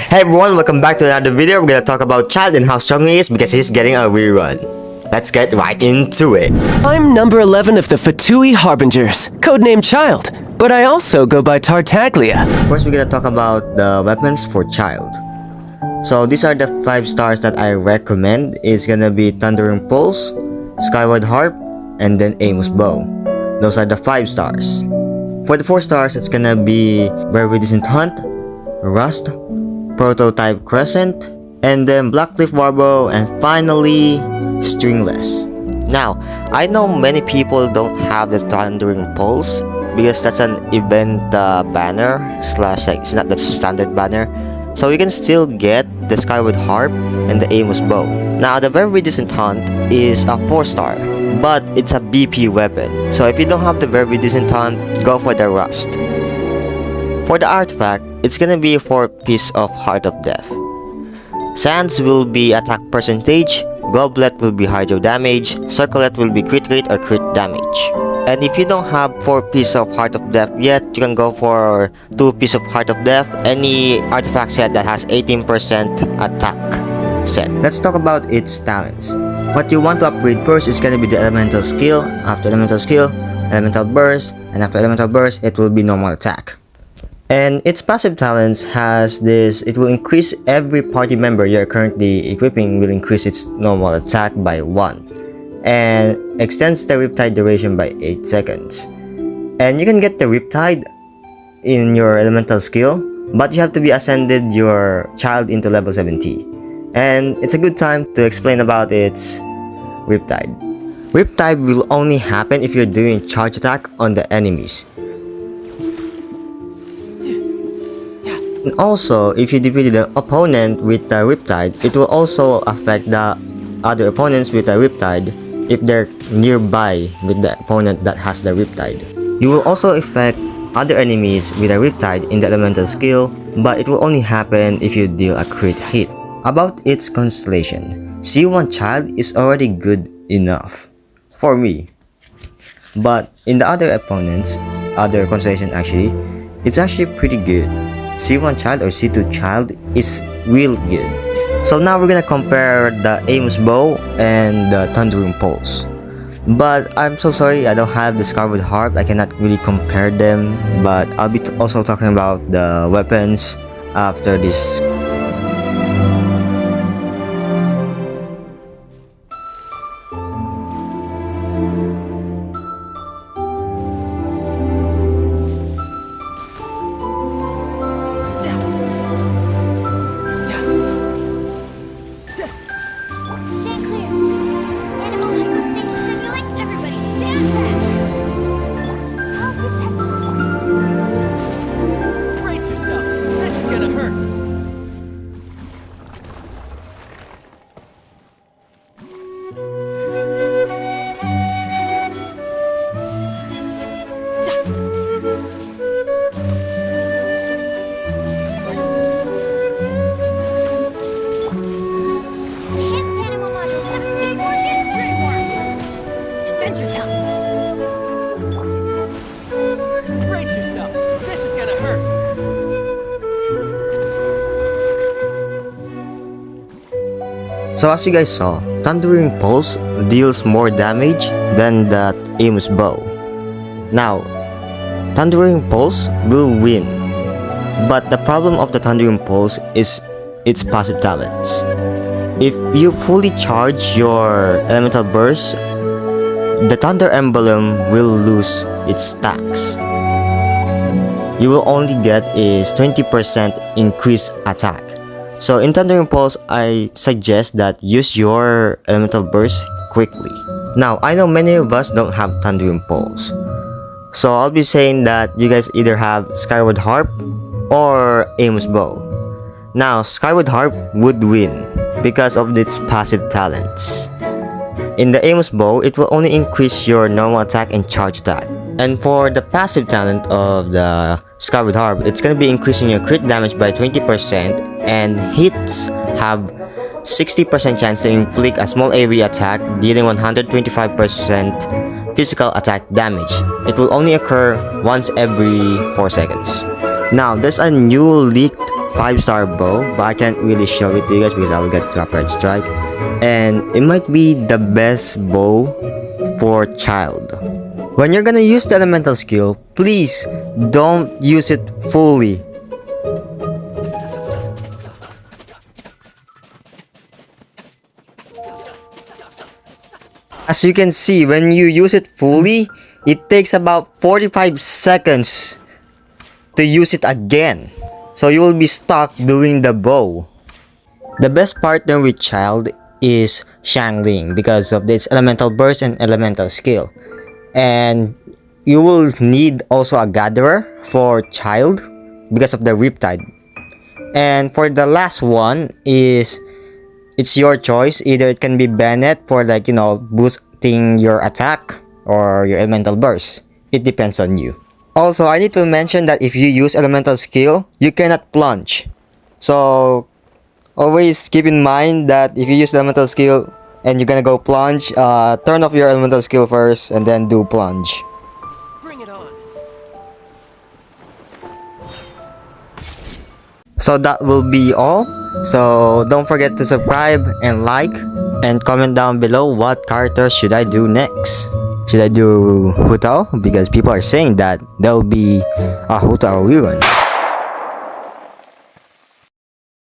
Hey everyone, welcome back to another video. We're gonna talk about Childe and how strong he is because he's getting a rerun. Let's get right into it. I'm number 11 of the Fatui Harbingers, codenamed Childe, but I also go by Tartaglia. First, we're gonna talk about the weapons for Childe. So these are the 5 stars that I recommend. It's gonna be Thundering Pulse, Skyward Harp, and then Amos Bow. Those are the 5 stars. For the 4 stars, it's gonna be Very Decent Hunt, Rust, Prototype Crescent, and then Blackcliff Warbow, and finally Stringless. Now, I know many people don't have the Thundering Pulse because that's an event banner slash like it's not the standard banner. So you can still get the Skyward Harp and the Amos Bow. Now, the Very Decent Hunt is a 4 star, but it's a BP weapon. So if you don't have the Very Decent Hunt, go for the Rust. For the artifact, it's gonna be for Piece of Heart of Death. Sands will be attack percentage, Goblet will be hydro damage, Circlet will be crit rate or crit damage. And if you don't have 4 Piece of Heart of Death yet, you can go for 2 Piece of Heart of Death, any artifact set that has 18% attack set. Let's talk about its talents. What you want to upgrade first is gonna be the Elemental Skill, after Elemental Skill, Elemental Burst, and after Elemental Burst, it will be normal attack. And its passive talents has this, it will increase every party member you're currently equipping will increase its normal attack by 1. And extends the Riptide duration by 8 seconds. And you can get the Riptide in your elemental skill, but you have to be ascended your Childe into level 70. And it's a good time to explain about its Riptide. Riptide will only happen if you're doing charge attack on the enemies. And also, if you defeat the opponent with the Riptide, it will also affect the other opponents with the Riptide if they're nearby with the opponent that has the Riptide. You will also affect other enemies with a Riptide in the elemental skill, but it will only happen if you deal a crit hit. About its constellation, C1 Childe is already good enough for me. But in the other opponents, other constellation actually, it's actually pretty good. C1 Childe or C2 Childe is real good. So now we're gonna compare the Amos Bow and the Thundering Pulse. But I'm so sorry I don't have the Skyward Harp, I cannot really compare them. But I'll be also talking about the weapons after this. So as you guys saw, Thundering Pulse deals more damage than the Amos Bow. Now, Thundering Pulse will win, but the problem of the Thundering Pulse is its passive talents. If you fully charge your Elemental Burst, the Thunder Emblem will lose its stacks. You will only get is 20% increased attack. So in Thundering Pulse, I suggest that use your Elemental Burst quickly. Now, I know many of us don't have Thundering Pulse. So I'll be saying that you guys either have Skyward Harp or Amos Bow. Now, Skyward Harp would win because of its passive talents. In the Amos Bow, it will only increase your normal attack and charge attack. And for the passive talent of the Skyward Harp, it's gonna be increasing your crit damage by 20% and hits have 60% chance to inflict a small AoE attack dealing 125% physical attack damage. It will only occur once every 4 seconds. Now, there's a new leaked 5-star bow, but I can't really show it to you guys because I'll get copyright strike. And it might be the best bow for Childe. When you're gonna use the elemental skill, please don't use it fully. As you can see, when you use it fully, it takes about 45 seconds to use it again. So you will be stuck doing the bow. The best partner with Childe is Xiangling because of its elemental burst and elemental skill. And you will need also a gatherer for Childe because of the Riptide. And for the last one is, it's your choice. Either it can be Bennett for boosting your attack or your elemental burst. It depends on you. Also, I need to mention that if you use elemental skill, you cannot plunge. So always keep in mind that if you use elemental skill and you're gonna go plunge, turn off your elemental skill first and then do plunge. Bring it on. So that will be all. So don't forget to subscribe and like, and comment down below what character should I do next. Should I do Hu Tao? Because people are saying that there'll be a Hu Tao rerun.